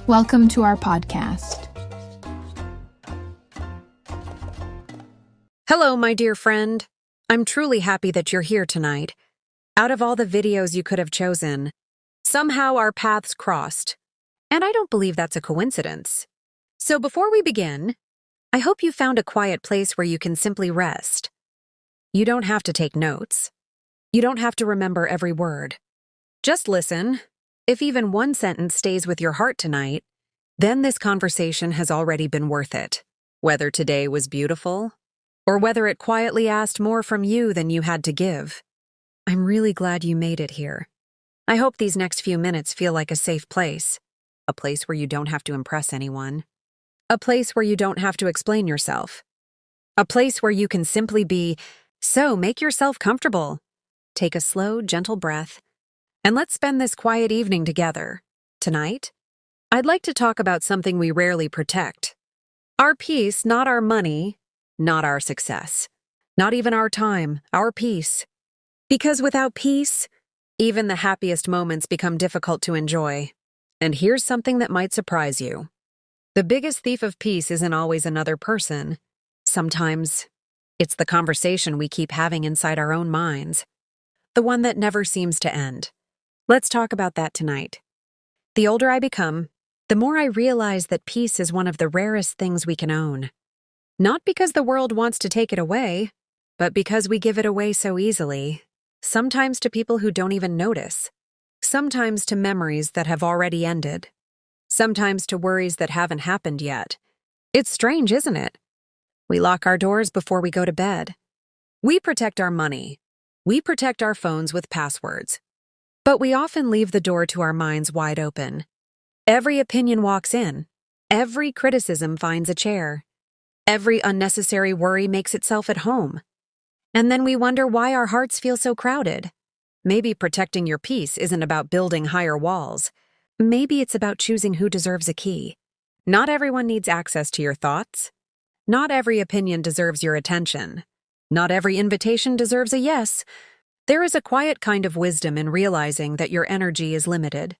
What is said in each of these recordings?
Welcome to our podcast. Hello, my dear friend. I'm truly happy that you're here tonight. Out of all the videos you could have chosen, somehow our paths crossed. And I don't believe that's a coincidence. So before we begin, I hope you found a quiet place where you can simply rest. You don't have to take notes. You don't have to remember every word. Just listen. If even one sentence stays with your heart tonight, then this conversation has already been worth it. Whether today was beautiful, or whether it quietly asked more from you than you had to give. I'm really glad you made it here. I hope these next few minutes feel like a safe place. A place where you don't have to impress anyone. A place where you don't have to explain yourself. A place where you can simply be. So make yourself comfortable. Take a slow, gentle breath. And let's spend this quiet evening together. Tonight, I'd like to talk about something we rarely protect. Our peace, not our money, not our success, not even our time, our peace. Because without peace, even the happiest moments become difficult to enjoy. And here's something that might surprise you. The biggest thief of peace isn't always another person. Sometimes, it's the conversation we keep having inside our own minds. The one that never seems to end. Let's talk about that tonight. The older I become, the more I realize that peace is one of the rarest things we can own. Not because the world wants to take it away, but because we give it away so easily, sometimes to people who don't even notice, sometimes to memories that have already ended, sometimes to worries that haven't happened yet. It's strange, isn't it? We lock our doors before we go to bed. We protect our money. We protect our phones with passwords. But we often leave the door to our minds wide open. Every opinion walks in. Every criticism finds a chair. Every unnecessary worry makes itself at home. And then we wonder why our hearts feel so crowded. Maybe protecting your peace isn't about building higher walls. Maybe it's about choosing who deserves a key. Not everyone needs access to your thoughts. Not every opinion deserves your attention. Not every invitation deserves a yes. There is a quiet kind of wisdom in realizing that your energy is limited.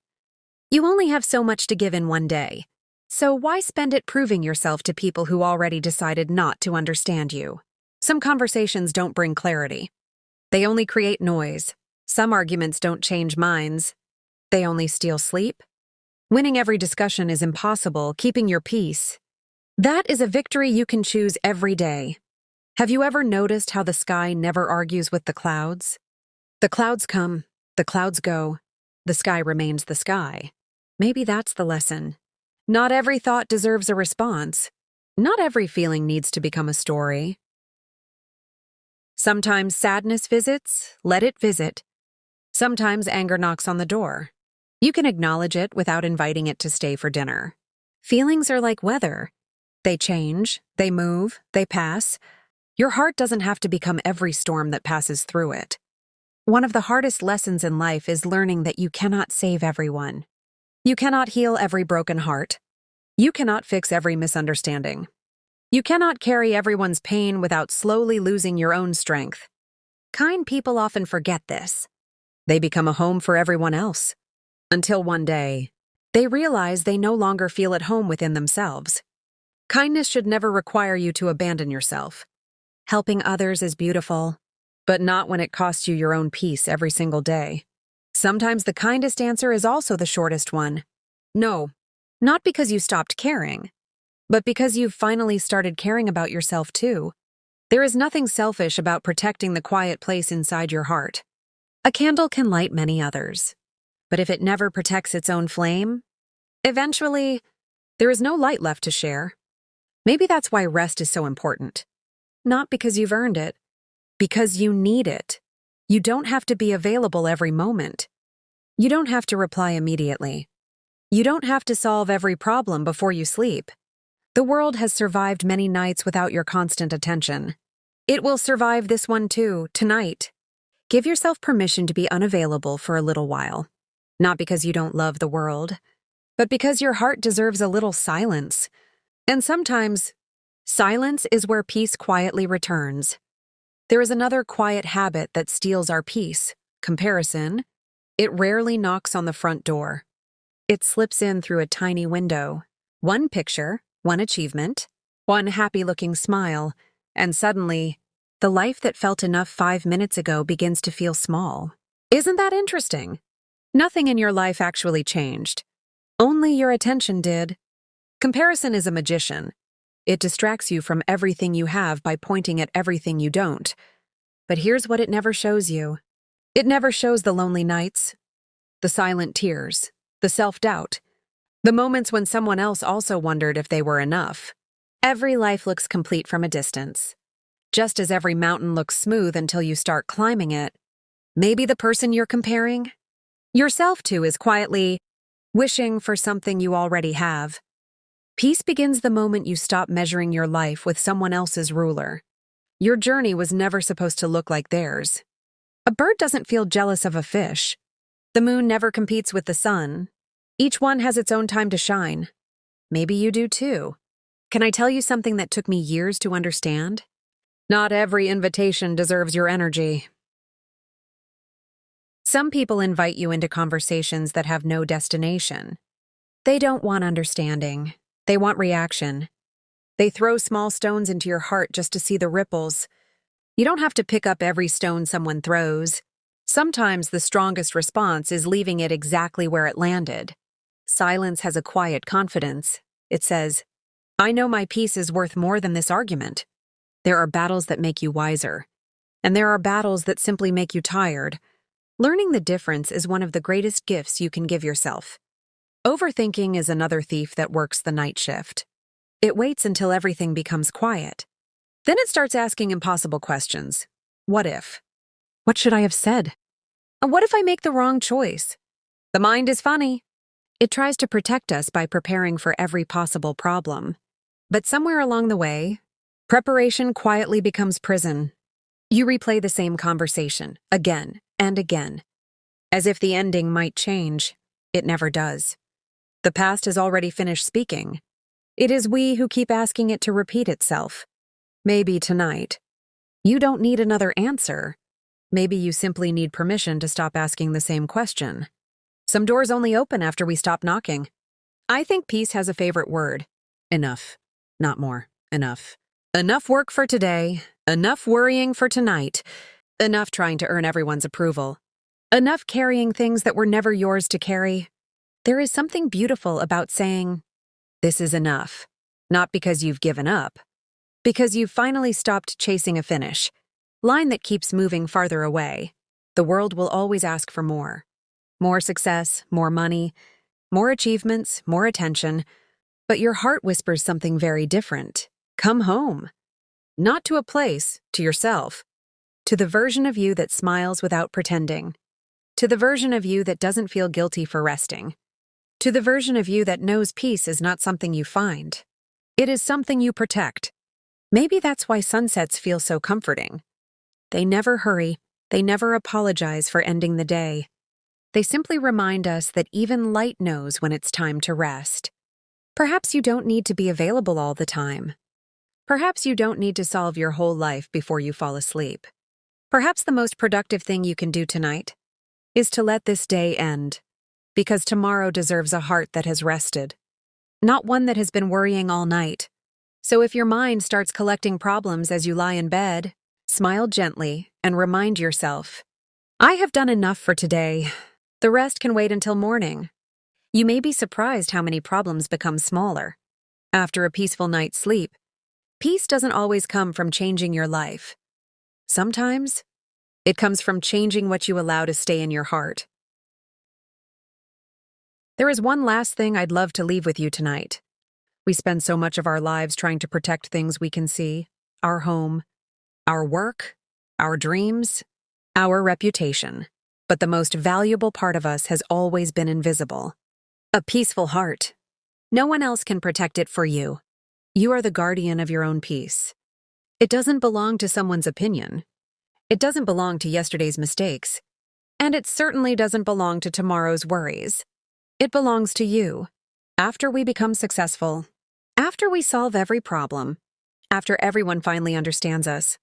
You only have so much to give in one day. So why spend it proving yourself to people who already decided not to understand you? Some conversations don't bring clarity. They only create noise. Some arguments don't change minds. They only steal sleep. Winning every discussion is impossible. Keeping your peace. That is a victory you can choose every day. Have you ever noticed how the sky never argues with the clouds? The clouds come, the clouds go, the sky remains the sky. Maybe that's the lesson. Not every thought deserves a response. Not every feeling needs to become a story. Sometimes sadness visits, let it visit. Sometimes anger knocks on the door. You can acknowledge it without inviting it to stay for dinner. Feelings are like weather. They change, they move, they pass. Your heart doesn't have to become every storm that passes through it. One of the hardest lessons in life is learning that you cannot save everyone. You cannot heal every broken heart. You cannot fix every misunderstanding. You cannot carry everyone's pain without slowly losing your own strength. Kind people often forget this. They become a home for everyone else. Until one day, they realize they no longer feel at home within themselves. Kindness should never require you to abandon yourself. Helping others is beautiful, but not when it costs you your own peace every single day. Sometimes the kindest answer is also the shortest one. No, not because you stopped caring, but because you've finally started caring about yourself too. There is nothing selfish about protecting the quiet place inside your heart. A candle can light many others, but if it never protects its own flame, eventually, there is no light left to share. Maybe that's why rest is so important. Not because you've earned it, because you need it. You don't have to be available every moment. You don't have to reply immediately. You don't have to solve every problem before you sleep. The world has survived many nights without your constant attention. It will survive this one too, tonight. Give yourself permission to be unavailable for a little while. Not because you don't love the world, but because your heart deserves a little silence. And sometimes, silence is where peace quietly returns. There is another quiet habit that steals our peace: comparison. It rarely knocks on the front door. It slips in through a tiny window. One picture, one achievement, one happy-looking smile, and suddenly, the life that felt enough 5 minutes ago begins to feel small. Isn't that interesting? Nothing in your life actually changed. Only your attention did. Comparison is a magician. It distracts you from everything you have by pointing at everything you don't. But here's what it never shows you. It never shows the lonely nights, the silent tears, the self-doubt, the moments when someone else also wondered if they were enough. Every life looks complete from a distance. Just as every mountain looks smooth until you start climbing it, maybe the person you're comparing yourself to is quietly wishing for something you already have. Peace begins the moment you stop measuring your life with someone else's ruler. Your journey was never supposed to look like theirs. A bird doesn't feel jealous of a fish. The moon never competes with the sun. Each one has its own time to shine. Maybe you do too. Can I tell you something that took me years to understand? Not every invitation deserves your energy. Some people invite you into conversations that have no destination. They don't want understanding. They want reaction. They throw small stones into your heart just to see the ripples. You don't have to pick up every stone someone throws. Sometimes the strongest response is leaving it exactly where it landed. Silence has a quiet confidence. It says, I know my peace is worth more than this argument. There are battles that make you wiser, and there are battles that simply make you tired. Learning the difference is one of the greatest gifts you can give yourself. Overthinking is another thief that works the night shift. It waits until everything becomes quiet. Then it starts asking impossible questions. What if? What should I have said? What if I make the wrong choice? The mind is funny. It tries to protect us by preparing for every possible problem. But somewhere along the way, preparation quietly becomes prison. You replay the same conversation again and again. As if the ending might change, it never does. The past has already finished speaking. It is we who keep asking it to repeat itself. Maybe tonight. You don't need another answer. Maybe you simply need permission to stop asking the same question. Some doors only open after we stop knocking. I think peace has a favorite word. Enough. Not more. Enough. Enough work for today. Enough worrying for tonight. Enough trying to earn everyone's approval. Enough carrying things that were never yours to carry. There is something beautiful about saying, this is enough. Not because you've given up. Because you've finally stopped chasing a finish line that keeps moving farther away. The world will always ask for more. More success, more money, more achievements, more attention. But your heart whispers something very different. Come home. Not to a place, to yourself. To the version of you that smiles without pretending. To the version of you that doesn't feel guilty for resting. To the version of you that knows peace is not something you find. It is something you protect. Maybe that's why sunsets feel so comforting. They never hurry. They never apologize for ending the day. They simply remind us that even light knows when it's time to rest. Perhaps you don't need to be available all the time. Perhaps you don't need to solve your whole life before you fall asleep. Perhaps the most productive thing you can do tonight is to let this day end, because tomorrow deserves a heart that has rested, not one that has been worrying all night. So if your mind starts collecting problems as you lie in bed, smile gently and remind yourself, I have done enough for today. The rest can wait until morning. You may be surprised how many problems become smaller. After a peaceful night's sleep, peace doesn't always come from changing your life. Sometimes, it comes from changing what you allow to stay in your heart. There is one last thing I'd love to leave with you tonight. We spend so much of our lives trying to protect things we can see, our home, our work, our dreams, our reputation. But the most valuable part of us has always been invisible. A peaceful heart. No one else can protect it for you. You are the guardian of your own peace. It doesn't belong to someone's opinion. It doesn't belong to yesterday's mistakes. And it certainly doesn't belong to tomorrow's worries. It belongs to you. After we become successful, after we solve every problem, after everyone finally understands us.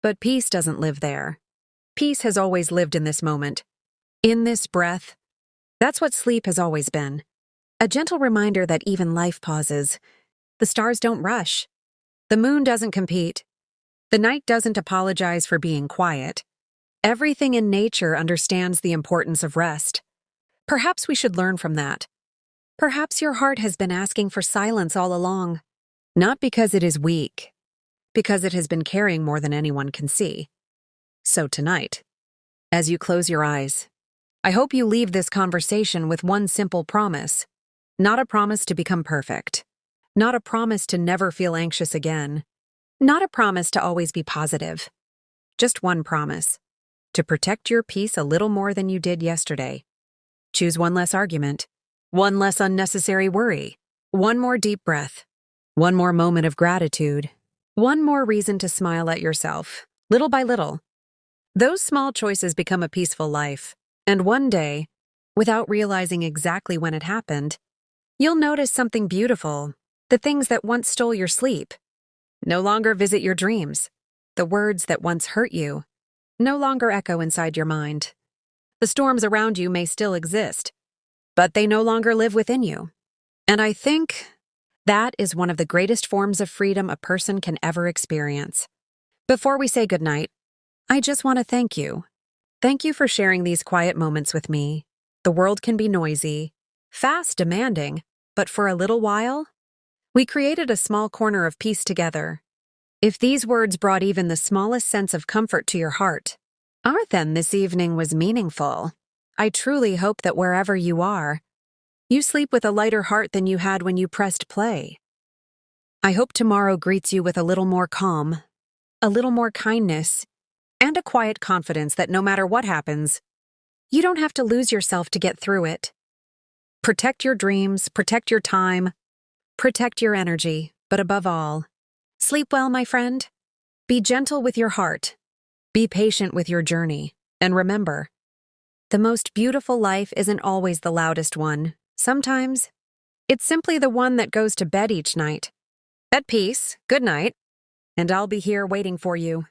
But peace doesn't live there. Peace has always lived in this moment, in this breath. That's what sleep has always been. A gentle reminder that even life pauses. The stars don't rush. The moon doesn't compete. The night doesn't apologize for being quiet. Everything in nature understands the importance of rest. Perhaps we should learn from that. Perhaps your heart has been asking for silence all along. Not because it is weak, because it has been carrying more than anyone can see. So tonight, as you close your eyes, I hope you leave this conversation with one simple promise. Not a promise to become perfect. Not a promise to never feel anxious again. Not a promise to always be positive. Just one promise. To protect your peace a little more than you did yesterday. Choose one less argument. One less unnecessary worry. One more deep breath. One more moment of gratitude. One more reason to smile at yourself, little by little. Those small choices become a peaceful life. And one day, without realizing exactly when it happened, you'll notice something beautiful. The things that once stole your sleep no longer visit your dreams. The words that once hurt you no longer echo inside your mind. The storms around you may still exist, but they no longer live within you. And I think that is one of the greatest forms of freedom a person can ever experience. Before we say goodnight, I just want to thank you. Thank you for sharing these quiet moments with me. The world can be noisy, fast, demanding, but for a little while, we created a small corner of peace together. If these words brought even the smallest sense of comfort to your heart, then this evening was meaningful. I truly hope that wherever you are, you sleep with a lighter heart than you had when you pressed play. I hope tomorrow greets you with a little more calm, a little more kindness, and a quiet confidence that no matter what happens, you don't have to lose yourself to get through it. Protect your dreams, protect your time, protect your energy, but above all, sleep well, my friend. Be gentle with your heart. Be patient with your journey. And remember, the most beautiful life isn't always the loudest one. Sometimes, it's simply the one that goes to bed each night. At peace, good night, and I'll be here waiting for you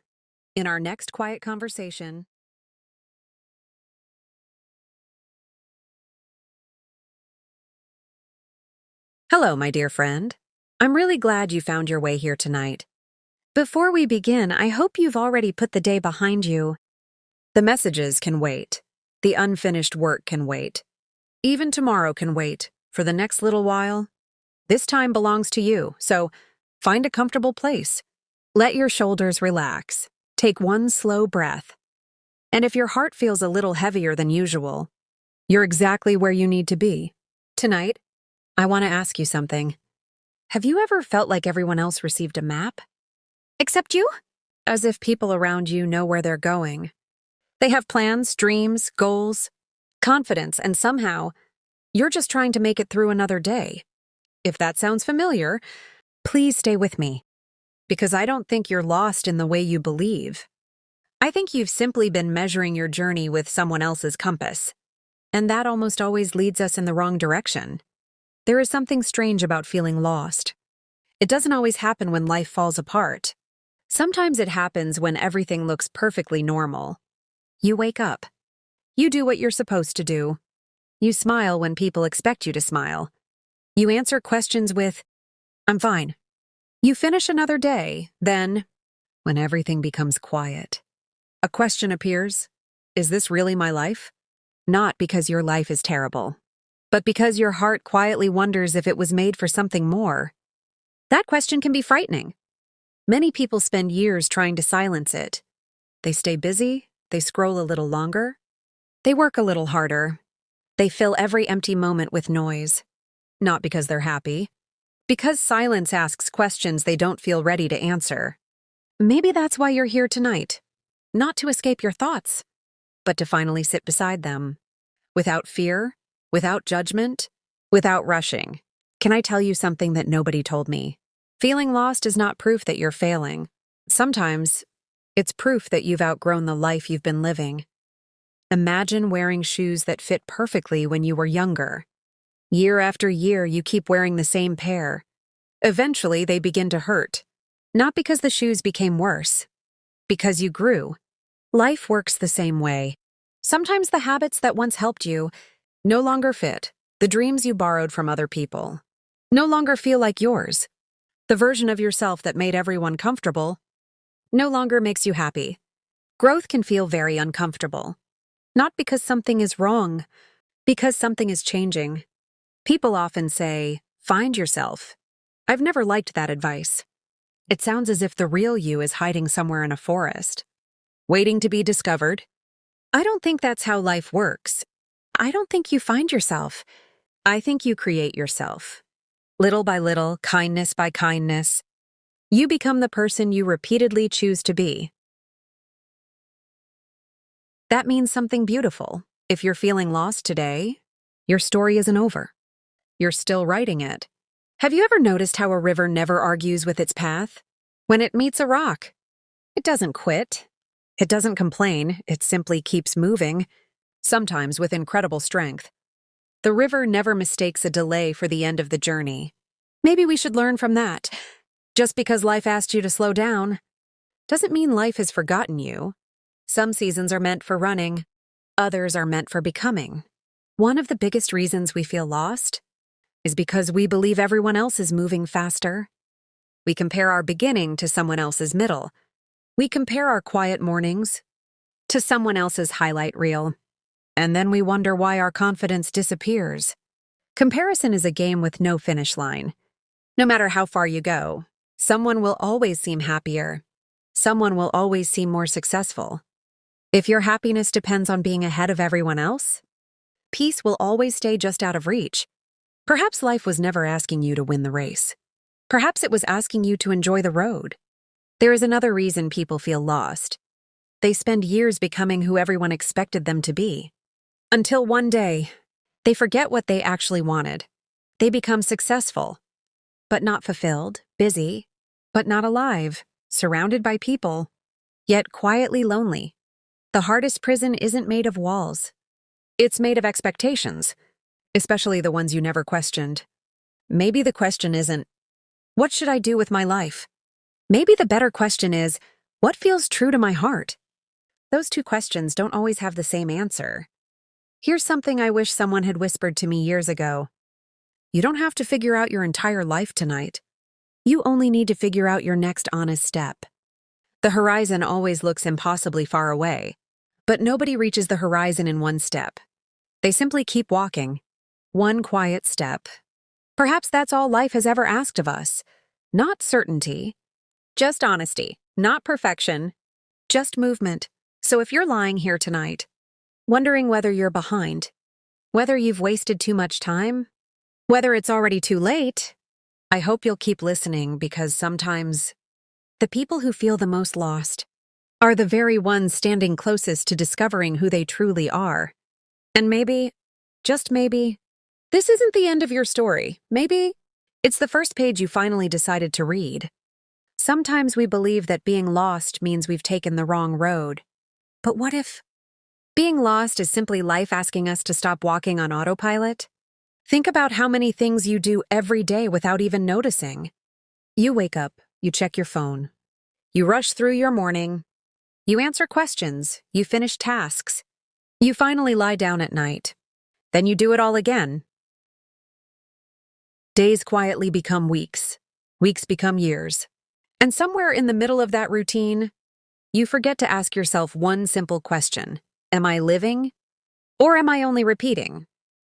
in our next quiet conversation. Hello, my dear friend. I'm really glad you found your way here tonight. Before we begin, I hope you've already put the day behind you. The messages can wait. The unfinished work can wait. Even tomorrow can wait. For the next little while, this time belongs to you, so find a comfortable place. Let your shoulders relax. Take one slow breath. And if your heart feels a little heavier than usual, you're exactly where you need to be. Tonight, I want to ask you something. Have you ever felt like everyone else received a map? Except you? As if people around you know where they're going. They have plans, dreams, goals, confidence, and somehow, you're just trying to make it through another day. If that sounds familiar, please stay with me. Because I don't think you're lost in the way you believe. I think you've simply been measuring your journey with someone else's compass. And that almost always leads us in the wrong direction. There is something strange about feeling lost. It doesn't always happen when life falls apart. Sometimes it happens when everything looks perfectly normal. You wake up. You do what you're supposed to do. You smile when people expect you to smile. You answer questions with, "I'm fine." You finish another day, then, when everything becomes quiet, a question appears, is this really my life? Not because your life is terrible, but because your heart quietly wonders if it was made for something more. That question can be frightening. Many people spend years trying to silence it. They stay busy, they scroll a little longer, they work a little harder. They fill every empty moment with noise. Not because they're happy, because silence asks questions they don't feel ready to answer. Maybe that's why you're here tonight. Not to escape your thoughts, but to finally sit beside them. Without fear, without judgment, without rushing. Can I tell you something that nobody told me? Feeling lost is not proof that you're failing. Sometimes, it's proof that you've outgrown the life you've been living. Imagine wearing shoes that fit perfectly when you were younger. Year after year, you keep wearing the same pair. Eventually, they begin to hurt. Not because the shoes became worse, because you grew. Life works the same way. Sometimes the habits that once helped you no longer fit. The dreams you borrowed from other people no longer feel like yours. The version of yourself that made everyone comfortable no longer makes you happy. Growth can feel very uncomfortable. Not because something is wrong, because something is changing. People often say, "Find yourself." I've never liked that advice. It sounds as if the real you is hiding somewhere in a forest, waiting to be discovered. I don't think that's how life works. I don't think you find yourself. I think you create yourself. Little by little, kindness by kindness, you become the person you repeatedly choose to be. That means something beautiful. If you're feeling lost today, your story isn't over. You're still writing it. Have you ever noticed how a river never argues with its path? When it meets a rock, it doesn't quit. It doesn't complain. It simply keeps moving, sometimes with incredible strength. The river never mistakes a delay for the end of the journey. Maybe we should learn from that. Just because life asked you to slow down doesn't mean life has forgotten you. Some seasons are meant for running. Others are meant for becoming. One of the biggest reasons we feel lost is because we believe everyone else is moving faster. We compare our beginning to someone else's middle. We compare our quiet mornings to someone else's highlight reel. And then we wonder why our confidence disappears. Comparison is a game with no finish line. No matter how far you go, someone will always seem happier. Someone will always seem more successful. If your happiness depends on being ahead of everyone else, peace will always stay just out of reach. Perhaps life was never asking you to win the race. Perhaps it was asking you to enjoy the road. There is another reason people feel lost. They spend years becoming who everyone expected them to be. Until one day, they forget what they actually wanted. They become successful, but not fulfilled, busy, but not alive, surrounded by people, yet quietly lonely. The hardest prison isn't made of walls. It's made of expectations, especially the ones you never questioned. Maybe the question isn't, "What should I do with my life?" Maybe the better question is, "What feels true to my heart?" Those two questions don't always have the same answer. Here's something I wish someone had whispered to me years ago. You don't have to figure out your entire life tonight. You only need to figure out your next honest step. The horizon always looks impossibly far away, but nobody reaches the horizon in one step. They simply keep walking, one quiet step. Perhaps that's all life has ever asked of us. Not certainty, just honesty, not perfection, just movement. So if you're lying here tonight, wondering whether you're behind, whether you've wasted too much time, whether it's already too late, I hope you'll keep listening, because sometimes the people who feel the most lost are the very ones standing closest to discovering who they truly are. And maybe, just maybe, this isn't the end of your story. Maybe it's the first page you finally decided to read. Sometimes we believe that being lost means we've taken the wrong road. But what if being lost is simply life asking us to stop walking on autopilot? Think about how many things you do every day without even noticing. You wake up, you check your phone, you rush through your morning, you answer questions, you finish tasks, you finally lie down at night. Then you do it all again. Days quietly become weeks, weeks become years. And somewhere in the middle of that routine, you forget to ask yourself one simple question. Am I living, or am I only repeating?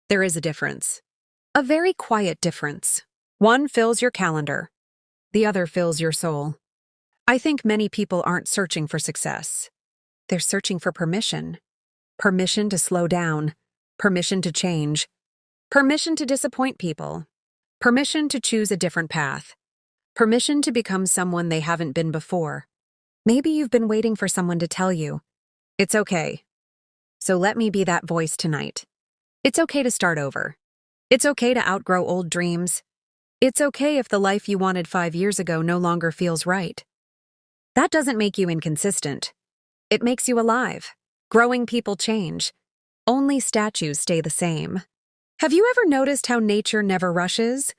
There is a difference. A very quiet difference. One fills your calendar. The other fills your soul. I think many people aren't searching for success. They're searching for permission. Permission to slow down. Permission to change. Permission to disappoint people. Permission to choose a different path. Permission to become someone they haven't been before. Maybe you've been waiting for someone to tell you, it's okay. So let me be that voice tonight. It's okay to start over. It's okay to outgrow old dreams. It's okay if the life you wanted 5 years ago no longer feels right. That doesn't make you inconsistent. It makes you alive. Growing people change. Only statues stay the same. Have you ever noticed how nature never rushes?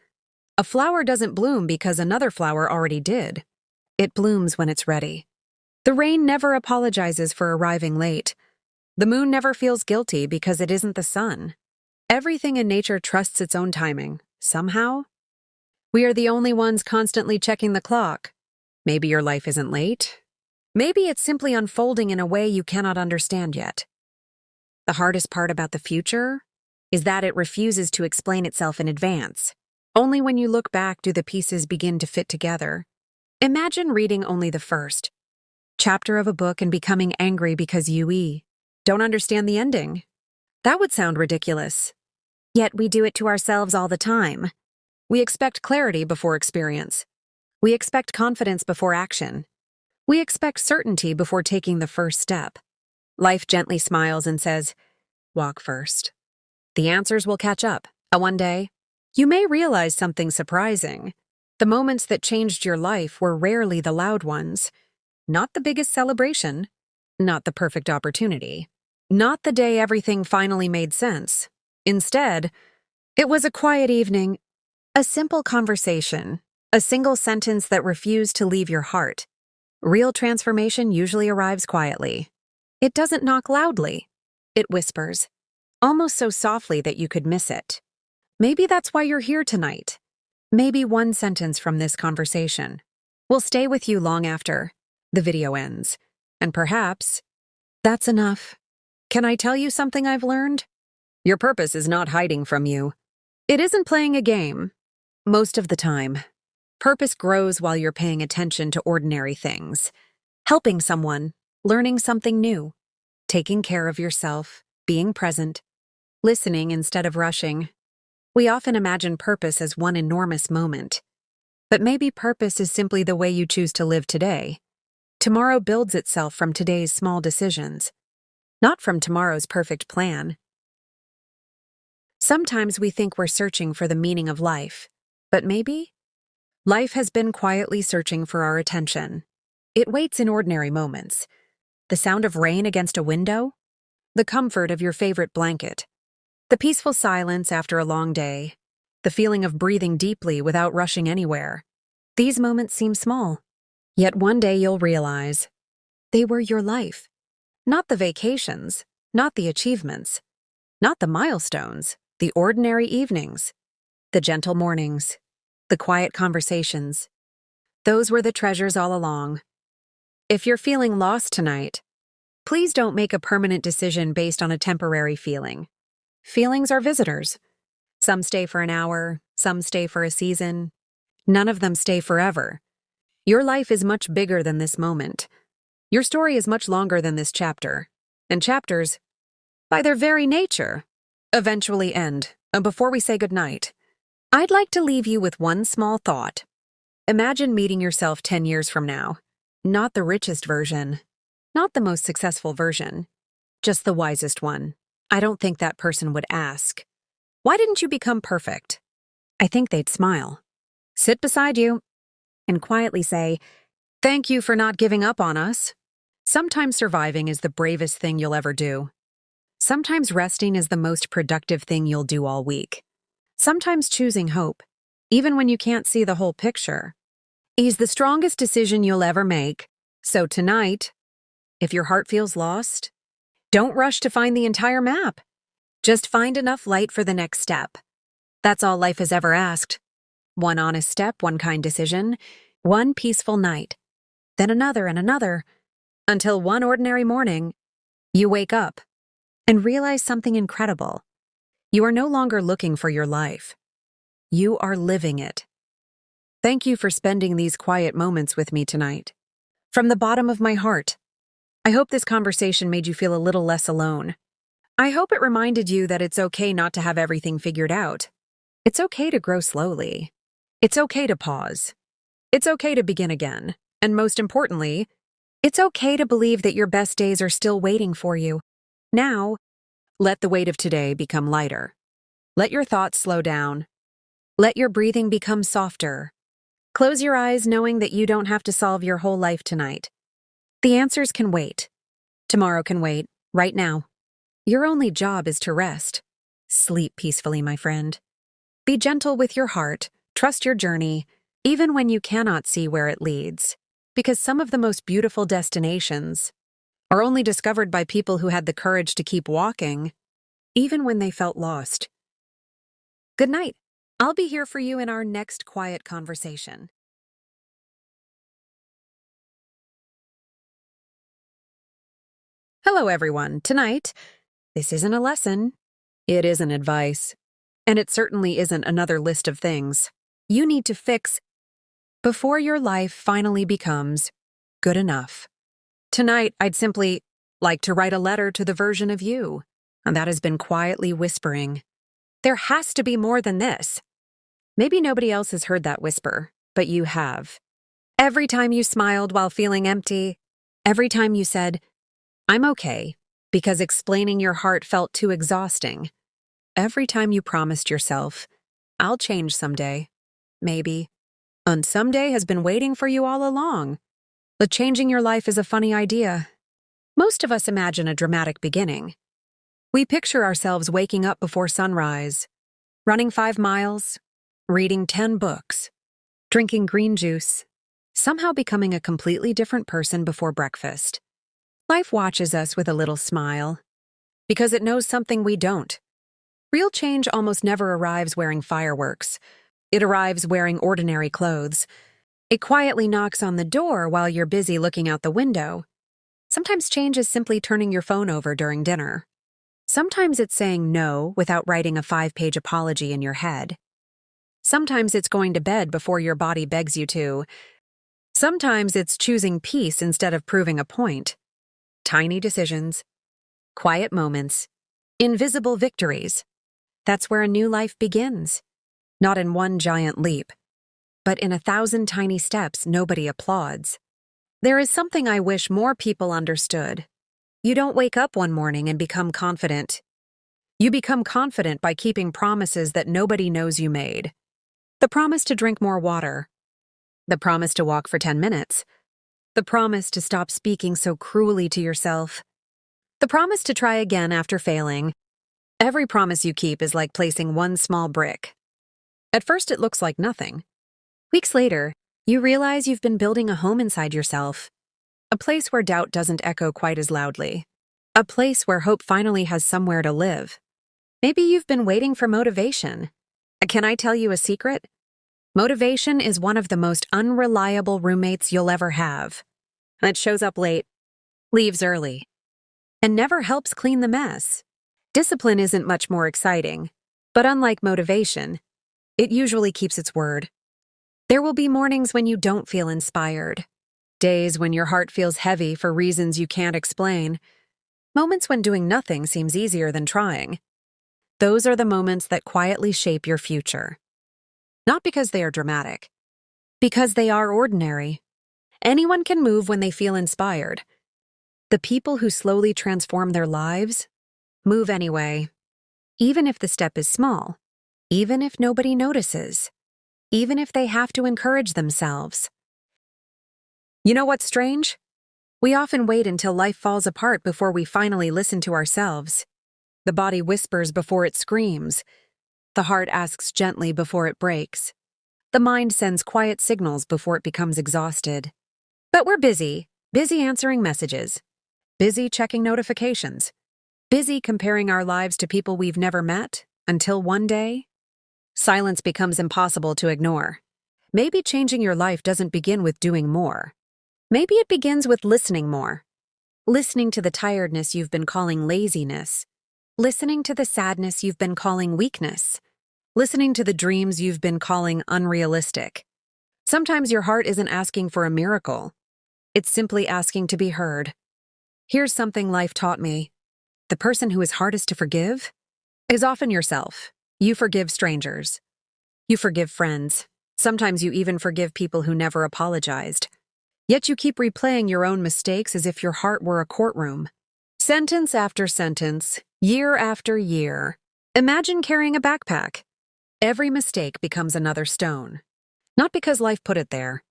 A flower doesn't bloom because another flower already did. It blooms when it's ready. The rain never apologizes for arriving late. The moon never feels guilty because it isn't the sun. Everything in nature trusts its own timing. Somehow, we are the only ones constantly checking the clock. Maybe your life isn't late. Maybe it's simply unfolding in a way you cannot understand yet. The hardest part about the future is that it refuses to explain itself in advance. Only when you look back do the pieces begin to fit together. Imagine reading only the first chapter of a book and becoming angry because you don't understand the ending. That would sound ridiculous. Yet we do it to ourselves all the time. We expect clarity before experience. We expect confidence before action. We expect certainty before taking the first step. Life gently smiles and says, walk first. The answers will catch up. One day, you may realize something surprising. The moments that changed your life were rarely the loud ones. Not the biggest celebration. Not the perfect opportunity. Not the day everything finally made sense. Instead, it was a quiet evening, a simple conversation, a single sentence that refused to leave your heart. Real transformation usually arrives quietly. It doesn't knock loudly. It whispers, almost so softly that you could miss it. Maybe that's why you're here tonight. Maybe one sentence from this conversation will stay with you long after the video ends. And perhaps that's enough. Can I tell you something I've learned? Your purpose is not hiding from you. It isn't playing a game. Most of the time, purpose grows while you're paying attention to ordinary things. Helping someone, learning something new, taking care of yourself, being present, listening instead of rushing. We often imagine purpose as one enormous moment. But maybe purpose is simply the way you choose to live today. Tomorrow builds itself from today's small decisions, not from tomorrow's perfect plan. Sometimes we think we're searching for the meaning of life, but maybe life has been quietly searching for our attention. It waits in ordinary moments. The sound of rain against a window, the comfort of your favorite blanket, the peaceful silence after a long day, the feeling of breathing deeply without rushing anywhere. These moments seem small, yet one day you'll realize they were your life. Not the vacations, not the achievements, not the milestones, the ordinary evenings, the gentle mornings, the quiet conversations. Those were the treasures all along. If you're feeling lost tonight, please don't make a permanent decision based on a temporary feeling. Feelings are visitors. Some stay for an hour, some stay for a season. None of them stay forever. Your life is much bigger than this moment. Your story is much longer than this chapter. And chapters, by their very nature, eventually end. Before we say goodnight, I'd like to leave you with one small thought. Imagine meeting yourself 10 years from now. Not the richest version, not the most successful version, just the wisest one. I don't think that person would ask, "Why didn't you become perfect?" I think they'd smile, sit beside you, and quietly say, "Thank you for not giving up on us." Sometimes surviving is the bravest thing you'll ever do. Sometimes resting is the most productive thing you'll do all week. Sometimes choosing hope, even when you can't see the whole picture, is the strongest decision you'll ever make. So tonight, if your heart feels lost, don't rush to find the entire map. Just find enough light for the next step. That's all life has ever asked. One honest step, one kind decision, one peaceful night, then another and another, until one ordinary morning, you wake up and realize something incredible. You are no longer looking for your life. You are living it. Thank you for spending these quiet moments with me tonight. From the bottom of my heart, I hope this conversation made you feel a little less alone. I hope it reminded you that it's okay not to have everything figured out. It's okay to grow slowly. It's okay to pause. It's okay to begin again. And most importantly, it's okay to believe that your best days are still waiting for you. Now, let the weight of today become lighter. Let your thoughts slow down. Let your breathing become softer. Close your eyes knowing that you don't have to solve your whole life tonight. The answers can wait. Tomorrow can wait, right now. Your only job is to rest. Sleep peacefully, my friend. Be gentle with your heart, trust your journey, even when you cannot see where it leads. Because some of the most beautiful destinations are only discovered by people who had the courage to keep walking, even when they felt lost. Good night. I'll be here for you in our next quiet conversation. Hello, everyone. Tonight, this isn't a lesson. It isn't advice. And it certainly isn't another list of things you need to fix before your life finally becomes good enough. Tonight, I'd simply like to write a letter to the version of you that has been quietly whispering, "There has to be more than this." Maybe nobody else has heard that whisper, but you have. Every time you smiled while feeling empty, every time you said, "I'm okay," because explaining your heart felt too exhausting, every time you promised yourself, "I'll change someday," maybe, and someday has been waiting for you all along. But changing your life is a funny idea. Most of us imagine a dramatic beginning. We picture ourselves waking up before sunrise, running 5 miles, reading 10 books, drinking green juice, somehow becoming a completely different person before breakfast. Life watches us with a little smile, because it knows something we don't. Real change almost never arrives wearing fireworks. It arrives wearing ordinary clothes. It quietly knocks on the door while you're busy looking out the window. Sometimes change is simply turning your phone over during dinner. Sometimes it's saying no without writing a 5-page apology in your head. Sometimes it's going to bed before your body begs you to. Sometimes it's choosing peace instead of proving a point. Tiny decisions, quiet moments, invisible victories. That's where a new life begins. Not in one giant leap, but in 1,000 tiny steps nobody applauds. There is something I wish more people understood. You don't wake up one morning and become confident. You become confident by keeping promises that nobody knows you made. The promise to drink more water. The promise to walk for 10 minutes. The promise to stop speaking so cruelly to yourself. The promise to try again after failing. Every promise you keep is like placing one small brick. At first, it looks like nothing. Weeks later, you realize you've been building a home inside yourself. A place where doubt doesn't echo quite as loudly. A place where hope finally has somewhere to live. Maybe you've been waiting for motivation. Can I tell you a secret? Motivation is one of the most unreliable roommates you'll ever have. It shows up late, leaves early, and never helps clean the mess. Discipline isn't much more exciting, but unlike motivation, it usually keeps its word. There will be mornings when you don't feel inspired. Days when your heart feels heavy for reasons you can't explain. Moments when doing nothing seems easier than trying. Those are the moments that quietly shape your future. Not because they are dramatic, because they are ordinary. Anyone can move when they feel inspired. The people who slowly transform their lives move anyway, even if the step is small, even if nobody notices, even if they have to encourage themselves. You know what's strange? We often wait until life falls apart before we finally listen to ourselves. The body whispers before it screams. The heart asks gently before it breaks. The mind sends quiet signals before it becomes exhausted. But we're busy answering messages, busy checking notifications, busy comparing our lives to people we've never met, until one day, silence becomes impossible to ignore. Maybe changing your life doesn't begin with doing more. Maybe it begins with listening more. Listening to the tiredness you've been calling laziness. Listening to the sadness you've been calling weakness. Listening to the dreams you've been calling unrealistic. Sometimes your heart isn't asking for a miracle. It's simply asking to be heard. Here's something life taught me. The person who is hardest to forgive is often yourself. You forgive strangers. You forgive friends. Sometimes you even forgive people who never apologized. Yet you keep replaying your own mistakes as if your heart were a courtroom. Sentence after sentence, year after year. Imagine carrying a backpack. Every mistake becomes another stone. Not because life put it there,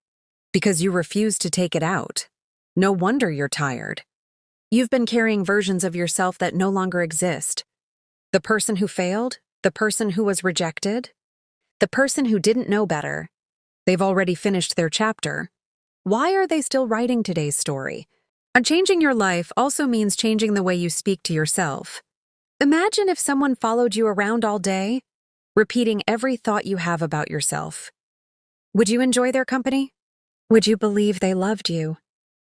because you refuse to take it out. No wonder you're tired. You've been carrying versions of yourself that no longer exist. The person who failed, the person who was rejected, the person who didn't know better. They've already finished their chapter. Why are they still writing today's story? And changing your life also means changing the way you speak to yourself. Imagine if someone followed you around all day, repeating every thought you have about yourself. Would you enjoy their company? Would you believe they loved you?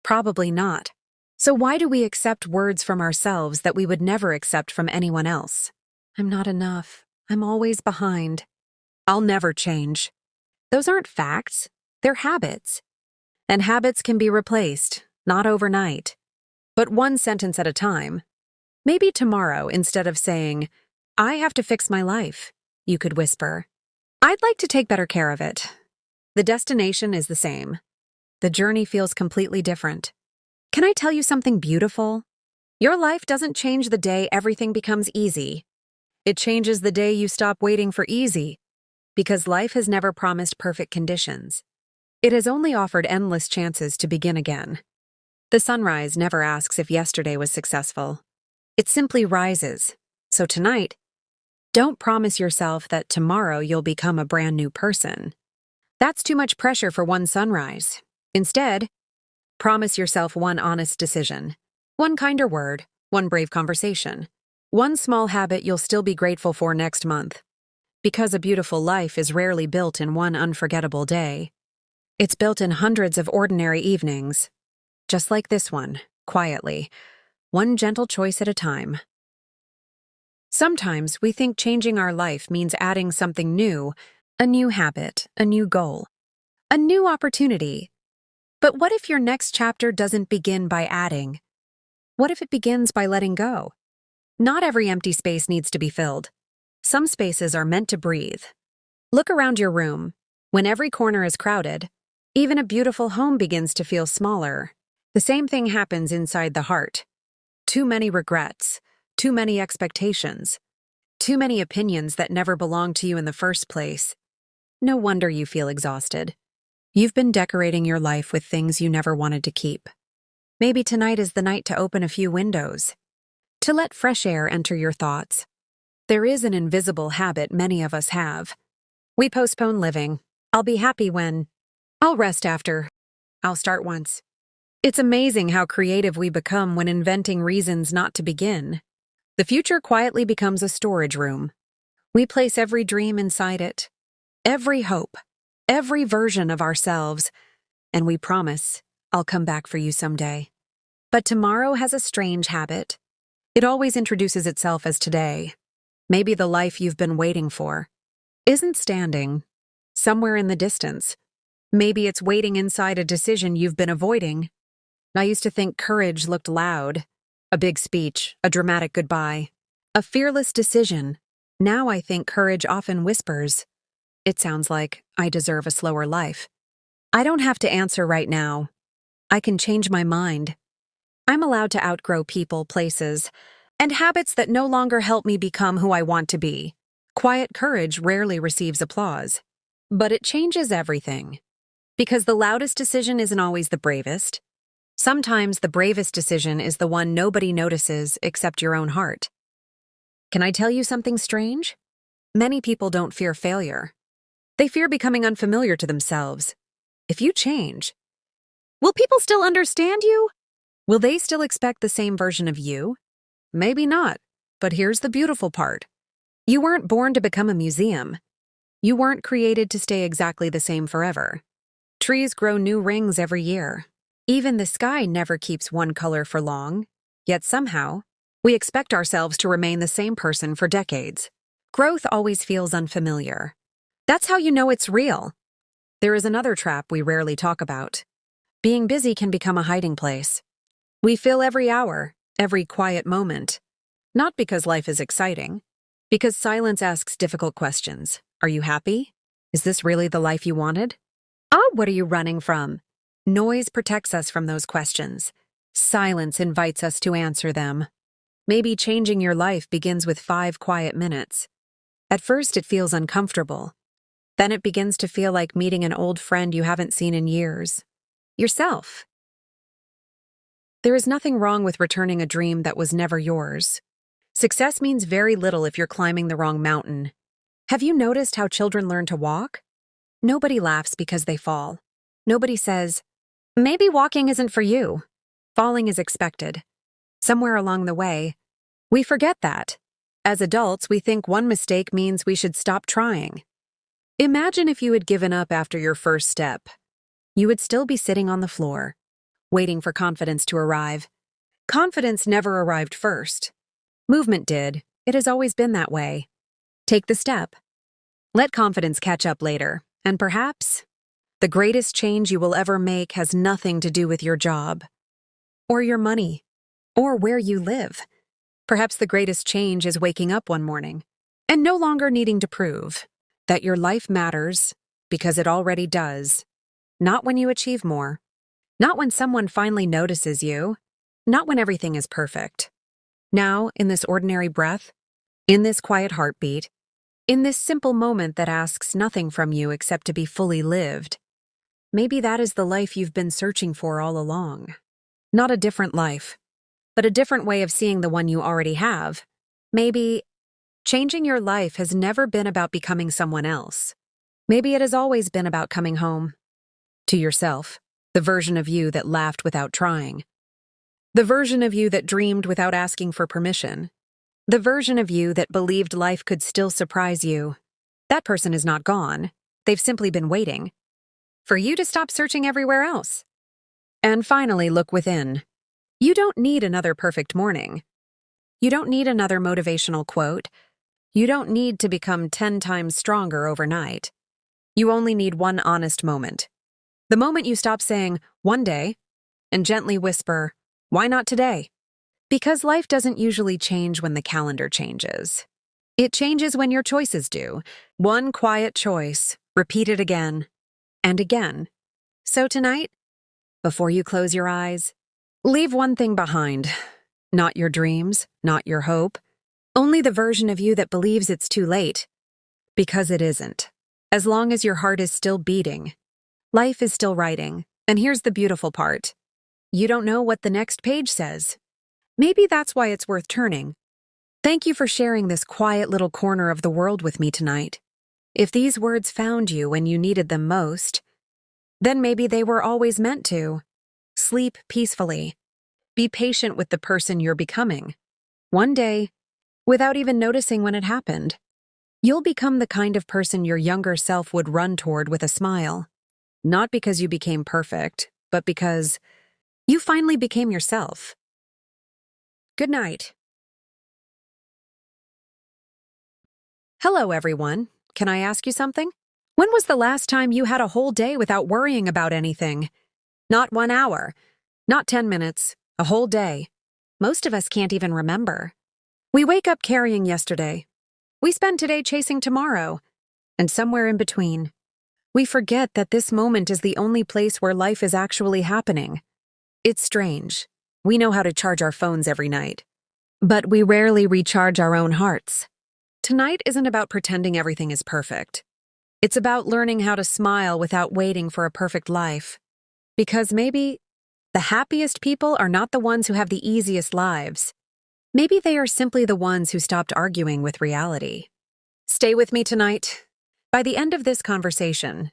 Probably not. So why do we accept words from ourselves that we would never accept from anyone else? I'm not enough. I'm always behind. I'll never change. Those aren't facts. They're habits. And habits can be replaced, not overnight, but one sentence at a time. Maybe tomorrow, instead of saying, I have to fix my life, you could whisper, I'd like to take better care of it. The destination is the same. The journey feels completely different. Can I tell you something beautiful? Your life doesn't change the day everything becomes easy. It changes the day you stop waiting for easy, because life has never promised perfect conditions. It has only offered endless chances to begin again. The sunrise never asks if yesterday was successful. It simply rises. So tonight, don't promise yourself that tomorrow you'll become a brand new person. That's too much pressure for one sunrise. Instead, promise yourself one honest decision, one kinder word, one brave conversation, one small habit you'll still be grateful for next month. Because a beautiful life is rarely built in one unforgettable day. It's built in hundreds of ordinary evenings, just like this one, quietly, one gentle choice at a time. Sometimes we think changing our life means adding something new, a new habit, a new goal, a new opportunity. But what if your next chapter doesn't begin by adding? What if it begins by letting go? Not every empty space needs to be filled. Some spaces are meant to breathe. Look around your room. When every corner is crowded, even a beautiful home begins to feel smaller. The same thing happens inside the heart. Too many regrets, too many expectations, too many opinions that never belonged to you in the first place. No wonder you feel exhausted. You've been decorating your life with things you never wanted to keep. Maybe tonight is the night to open a few windows, to let fresh air enter your thoughts. There is an invisible habit many of us have. We postpone living. I'll be happy when. I'll rest after. I'll start once. It's amazing how creative we become when inventing reasons not to begin. The future quietly becomes a storage room. We place every dream inside it, every hope, every version of ourselves, and we promise, I'll come back for you someday. But tomorrow has a strange habit. It always introduces itself as today. Maybe the life you've been waiting for isn't standing somewhere in the distance. Maybe it's waiting inside a decision you've been avoiding. I used to think courage looked loud, a big speech, a dramatic goodbye, a fearless decision. Now I think courage often whispers. It sounds like I deserve a slower life. I don't have to answer right now. I can change my mind. I'm allowed to outgrow people, places, and habits that no longer help me become who I want to be. Quiet courage rarely receives applause, but it changes everything. Because the loudest decision isn't always the bravest. Sometimes the bravest decision is the one nobody notices except your own heart. Can I tell you something strange? Many people don't fear failure. They fear becoming unfamiliar to themselves. If you change, will people still understand you? Will they still expect the same version of you? Maybe not, but here's the beautiful part. You weren't born to become a museum. You weren't created to stay exactly the same forever. Trees grow new rings every year. Even the sky never keeps one color for long. Yet somehow, we expect ourselves to remain the same person for decades. Growth always feels unfamiliar. That's how you know it's real. There is another trap we rarely talk about. Being busy can become a hiding place. We fill every hour, every quiet moment. Not because life is exciting, because silence asks difficult questions. Are you happy? Is this really the life you wanted? What are you running from? Noise protects us from those questions. Silence invites us to answer them. Maybe changing your life begins with 5 quiet minutes. At first, it feels uncomfortable. Then it begins to feel like meeting an old friend you haven't seen in years. Yourself. There is nothing wrong with returning a dream that was never yours. Success means very little if you're climbing the wrong mountain. Have you noticed how children learn to walk? Nobody laughs because they fall. Nobody says, maybe walking isn't for you. Falling is expected. Somewhere along the way, we forget that. As adults, we think one mistake means we should stop trying. Imagine if you had given up after your first step. You would still be sitting on the floor, waiting for confidence to arrive. Confidence never arrived first. Movement did. It has always been that way. Take the step. Let confidence catch up later, and perhaps the greatest change you will ever make has nothing to do with your job, or your money, or where you live. Perhaps the greatest change is waking up one morning and no longer needing to prove that your life matters because it already does. Not when you achieve more. Not when someone finally notices you. Not when everything is perfect. Now, in this ordinary breath, in this quiet heartbeat, in this simple moment that asks nothing from you except to be fully lived, maybe that is the life you've been searching for all along. Not a different life, but a different way of seeing the one you already have. Maybe changing your life has never been about becoming someone else. Maybe it has always been about coming home to yourself, the version of you that laughed without trying, the version of you that dreamed without asking for permission, the version of you that believed life could still surprise you. That person is not gone. They've simply been waiting for you to stop searching everywhere else. And finally, look within. You don't need another perfect morning. You don't need another motivational quote. You don't need to become 10 times stronger overnight. You only need one honest moment. The moment you stop saying, "one day," and gently whisper, "why not today?" Because life doesn't usually change when the calendar changes. It changes when your choices do. One quiet choice, repeated again and again. So tonight, before you close your eyes, leave one thing behind. Not your dreams, not your hope. Only the version of you that believes it's too late. Because it isn't. As long as your heart is still beating, life is still writing. And here's the beautiful part. You don't know what the next page says. Maybe that's why it's worth turning. Thank you for sharing this quiet little corner of the world with me tonight. If these words found you when you needed them most, then maybe they were always meant to. Sleep peacefully. Be patient with the person you're becoming. One day, without even noticing when it happened, you'll become the kind of person your younger self would run toward with a smile. Not because you became perfect, but because you finally became yourself. Good night. Hello, everyone. Can I ask you something? When was the last time you had a whole day without worrying about anything? Not 1 hour, not 10 minutes, a whole day. Most of us can't even remember. We wake up carrying yesterday. We spend today chasing tomorrow. And somewhere in between, we forget that this moment is the only place where life is actually happening. It's strange. We know how to charge our phones every night, but we rarely recharge our own hearts. Tonight isn't about pretending everything is perfect. It's about learning how to smile without waiting for a perfect life. Because maybe the happiest people are not the ones who have the easiest lives. Maybe they are simply the ones who stopped arguing with reality. Stay with me tonight. By the end of this conversation,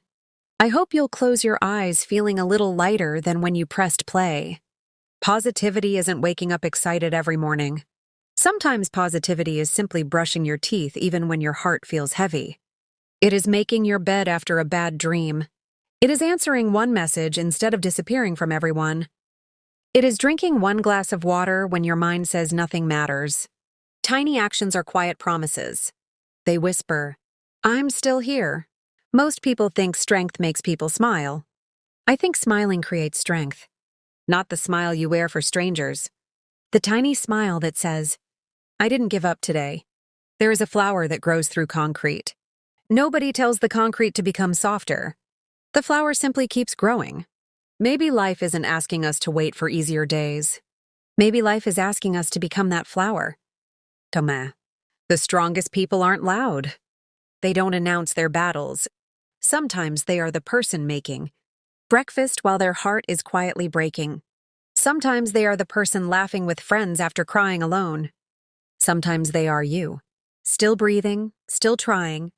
I hope you'll close your eyes feeling a little lighter than when you pressed play. Positivity isn't waking up excited every morning. Sometimes positivity is simply brushing your teeth even when your heart feels heavy. It is making your bed after a bad dream. It is answering one message instead of disappearing from everyone. It is drinking one glass of water when your mind says nothing matters. Tiny actions are quiet promises. They whisper, "I'm still here." Most people think strength makes people smile. I think smiling creates strength. Not the smile you wear for strangers. The tiny smile that says, "I didn't give up today." There is a flower that grows through concrete. Nobody tells the concrete to become softer. The flower simply keeps growing. Maybe life isn't asking us to wait for easier days. Maybe life is asking us to become that flower. Thomas. The strongest people aren't loud. They don't announce their battles. Sometimes they are the person making breakfast while their heart is quietly breaking. Sometimes they are the person laughing with friends after crying alone. Sometimes they are you, still breathing, still trying,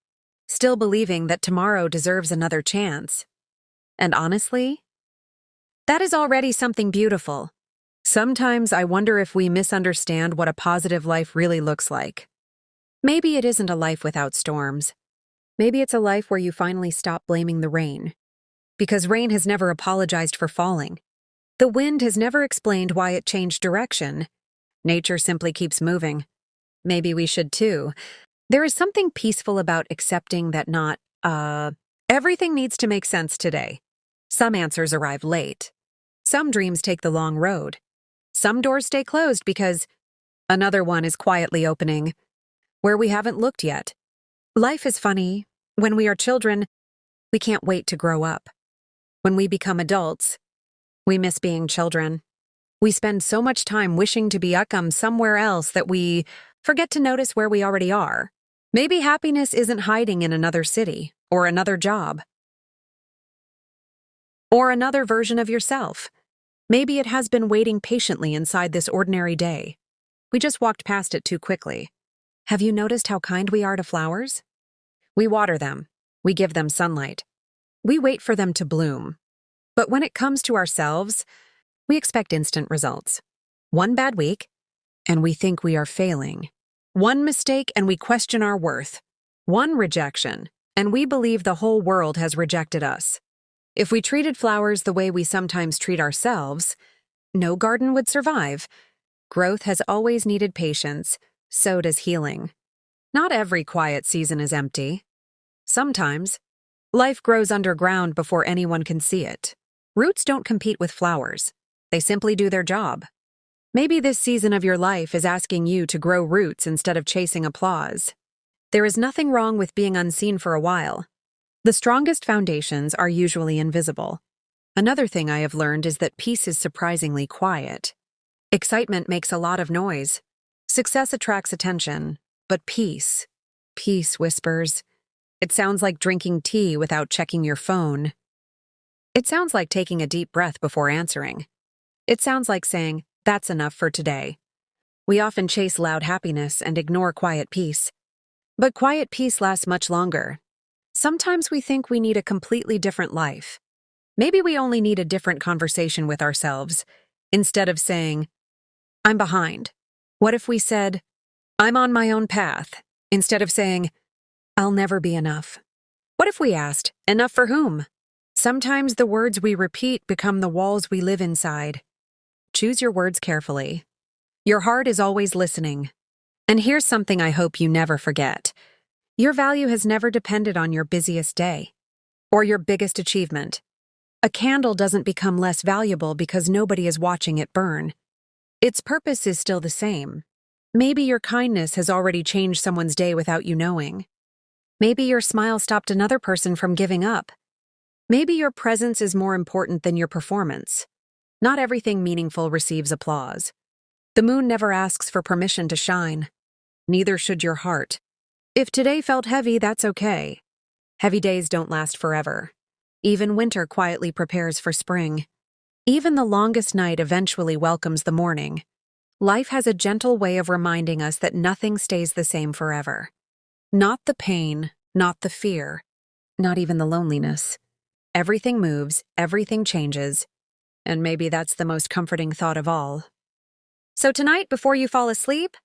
still believing that tomorrow deserves another chance. And honestly, that is already something beautiful. Sometimes I wonder if we misunderstand what a positive life really looks like. Maybe it isn't a life without storms. Maybe it's a life where you finally stop blaming the rain. Because rain has never apologized for falling. The wind has never explained why it changed direction. Nature simply keeps moving. Maybe we should too. There is something peaceful about accepting that everything needs to make sense today. Some answers arrive late. Some dreams take the long road. Some doors stay closed because another one is quietly opening where we haven't looked yet. Life is funny. When we are children, we can't wait to grow up. When we become adults, we miss being children. We spend so much time wishing to be somewhere else that we forget to notice where we already are. Maybe happiness isn't hiding in another city, or another job, or another version of yourself. Maybe it has been waiting patiently inside this ordinary day. We just walked past it too quickly. Have you noticed how kind we are to flowers? We water them. We give them sunlight. We wait for them to bloom. But when it comes to ourselves, we expect instant results. One bad week, and we think we are failing. One mistake, and we question our worth. One rejection, and we believe the whole world has rejected us. If we treated flowers the way we sometimes treat ourselves, no garden would survive. Growth has always needed patience, so does healing. Not every quiet season is empty. Sometimes, life grows underground before anyone can see it. Roots don't compete with flowers. They simply do their job. Maybe this season of your life is asking you to grow roots instead of chasing applause. There is nothing wrong with being unseen for a while. The strongest foundations are usually invisible. Another thing I have learned is that peace is surprisingly quiet. Excitement makes a lot of noise. Success attracts attention, but peace whispers. It sounds like drinking tea without checking your phone. It sounds like taking a deep breath before answering. It sounds like saying, "That's enough for today." We often chase loud happiness and ignore quiet peace. But quiet peace lasts much longer. Sometimes we think we need a completely different life. Maybe we only need a different conversation with ourselves. Instead of saying, "I'm behind," what if we said, "I'm on my own path," instead of saying, "I'll never be enough"? What if we asked, "Enough for whom?" Sometimes the words we repeat become the walls we live inside. Choose your words carefully. Your heart is always listening. And here's something I hope you never forget. Your value has never depended on your busiest day or your biggest achievement. A candle doesn't become less valuable because nobody is watching it burn. Its purpose is still the same. Maybe your kindness has already changed someone's day without you knowing. Maybe your smile stopped another person from giving up. Maybe your presence is more important than your performance. Not everything meaningful receives applause. The moon never asks for permission to shine. Neither should your heart. If today felt heavy, that's okay. Heavy days don't last forever. Even winter quietly prepares for spring. Even the longest night eventually welcomes the morning. Life has a gentle way of reminding us that nothing stays the same forever. Not the pain, not the fear, not even the loneliness. Everything moves, everything changes, and maybe that's the most comforting thought of all. So tonight, before you fall asleep,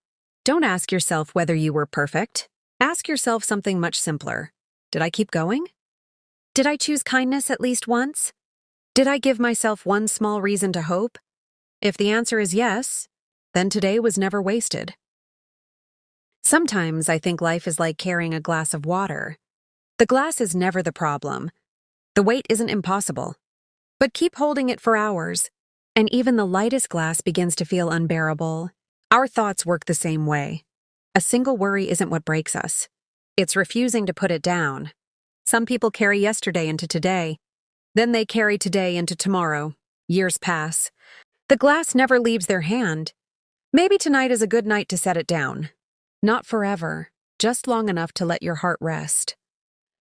don't ask yourself whether you were perfect. Ask yourself something much simpler. Did I keep going? Did I choose kindness at least once? Did I give myself one small reason to hope? If the answer is yes, then today was never wasted. Sometimes I think life is like carrying a glass of water. The glass is never the problem. The weight isn't impossible. But keep holding it for hours, and even the lightest glass begins to feel unbearable. Our thoughts work the same way. A single worry isn't what breaks us. It's refusing to put it down. Some people carry yesterday into today. Then they carry today into tomorrow. Years pass. The glass never leaves their hand. Maybe tonight is a good night to set it down. Not forever, just long enough to let your heart rest.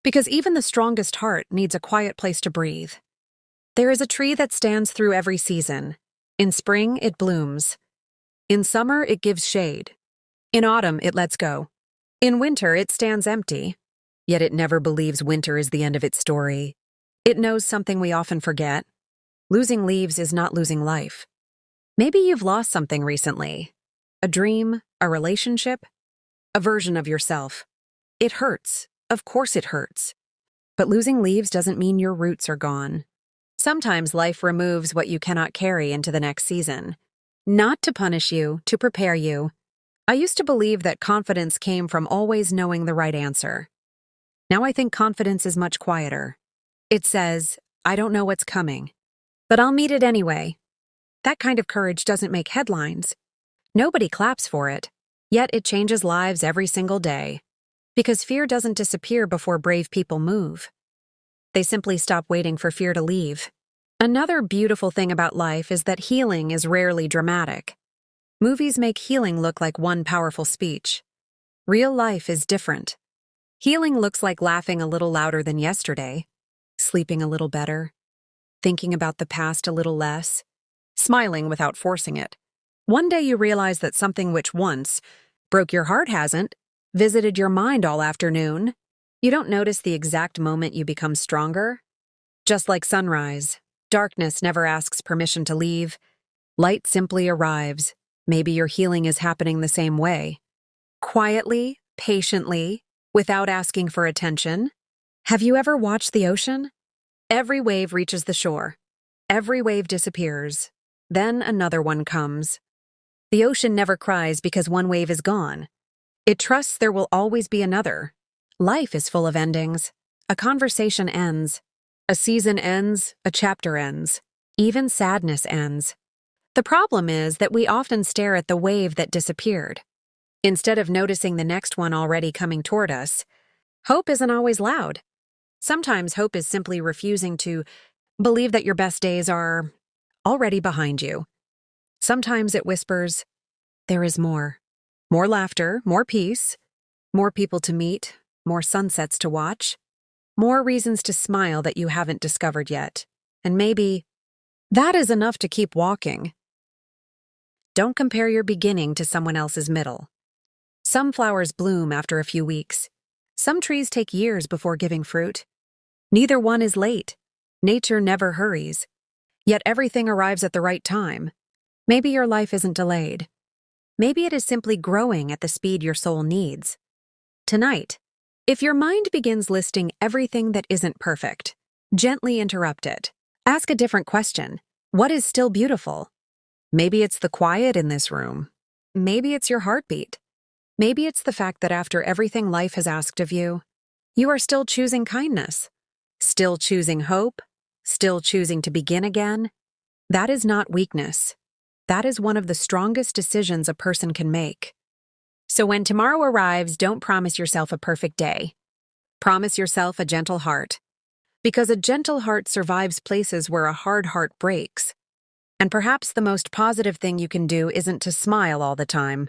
Because even the strongest heart needs a quiet place to breathe. There is a tree that stands through every season. In spring, it blooms. In summer, it gives shade. In autumn, it lets go. In winter, it stands empty. Yet it never believes winter is the end of its story. It knows something we often forget. Losing leaves is not losing life. Maybe you've lost something recently. A dream, a relationship. a version of yourself. It hurts. Of course it hurts. But losing leaves doesn't mean your roots are gone. Sometimes life removes what you cannot carry into the next season. Not to punish you, to prepare you. I used to believe that confidence came from always knowing the right answer. Now I think confidence is much quieter. It says, I don't know what's coming, but I'll meet it anyway. That kind of courage doesn't make headlines. Nobody claps for it, yet it changes lives every single day. Because fear doesn't disappear before brave people move. They simply stop waiting for fear to leave. Another beautiful thing about life is that healing is rarely dramatic. Movies make healing look like one powerful speech. Real life is different. Healing looks like laughing a little louder than yesterday, sleeping a little better, thinking about the past a little less, smiling without forcing it. One day you realize that something which once broke your heart hasn't visited your mind all afternoon. You don't notice the exact moment you become stronger. Just like sunrise, darkness never asks permission to leave. Light simply arrives. Maybe your healing is happening the same way. Quietly, patiently, without asking for attention. Have you ever watched the ocean? Every wave reaches the shore. Every wave disappears. Then another one comes. The ocean never cries because one wave is gone. It trusts there will always be another. Life is full of endings. A conversation ends. A season ends. A chapter ends. Even sadness ends. The problem is that we often stare at the wave that disappeared. Instead of noticing the next one already coming toward us, hope isn't always loud. Sometimes hope is simply refusing to believe that your best days are already behind you. Sometimes it whispers, there is more. More laughter, more peace, more people to meet, more sunsets to watch, more reasons to smile that you haven't discovered yet. And maybe that is enough to keep walking. Don't compare your beginning to someone else's middle. Some flowers bloom after a few weeks. Some trees take years before giving fruit. Neither one is late. Nature never hurries. Yet everything arrives at the right time. Maybe your life isn't delayed. Maybe it is simply growing at the speed your soul needs. Tonight, if your mind begins listing everything that isn't perfect, gently interrupt it. Ask a different question. What is still beautiful? Maybe it's the quiet in this room. Maybe it's your heartbeat. Maybe it's the fact that after everything life has asked of you, you are still choosing kindness, still choosing hope, still choosing to begin again. That is not weakness. That is one of the strongest decisions a person can make. So when tomorrow arrives, don't promise yourself a perfect day. Promise yourself a gentle heart. Because a gentle heart survives places where a hard heart breaks. And perhaps the most positive thing you can do isn't to smile all the time.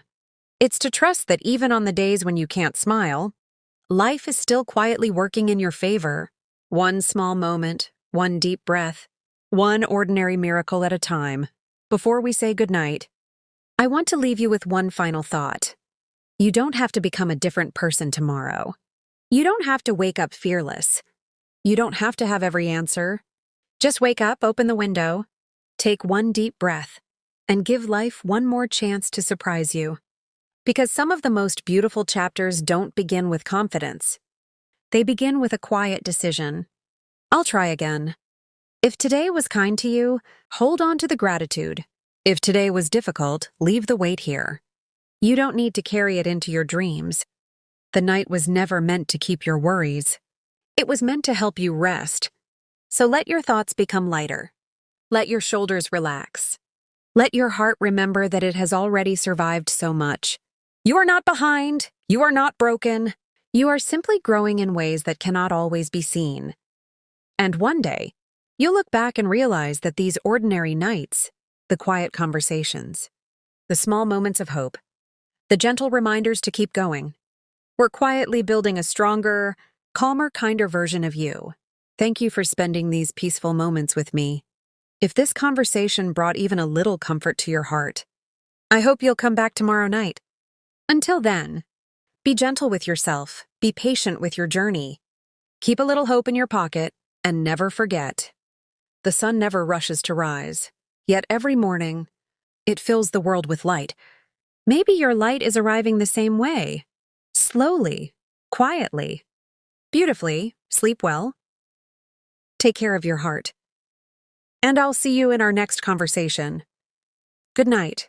It's to trust that even on the days when you can't smile, life is still quietly working in your favor. One small moment, one deep breath, one ordinary miracle at a time. Before we say goodnight, I want to leave you with one final thought. You don't have to become a different person tomorrow. You don't have to wake up fearless. You don't have to have every answer. Just wake up, open the window, take one deep breath, and give life one more chance to surprise you. Because some of the most beautiful chapters don't begin with confidence. They begin with a quiet decision. I'll try again. If today was kind to you, hold on to the gratitude. If today was difficult, leave the weight here. You don't need to carry it into your dreams. The night was never meant to keep your worries. It was meant to help you rest. So let your thoughts become lighter. Let your shoulders relax. Let your heart remember that it has already survived so much. You are not behind. You are not broken. You are simply growing in ways that cannot always be seen. And one day, you'll look back and realize that these ordinary nights, the quiet conversations, the small moments of hope, the gentle reminders to keep going, were quietly building a stronger, calmer, kinder version of you. Thank you for spending these peaceful moments with me. If this conversation brought even a little comfort to your heart, I hope you'll come back tomorrow night. Until then, be gentle with yourself, be patient with your journey, keep a little hope in your pocket, and never forget. The sun never rushes to rise, yet every morning, it fills the world with light. Maybe your light is arriving the same way. Slowly, quietly, beautifully, sleep well. Take care of your heart. And I'll see you in our next conversation. Good night.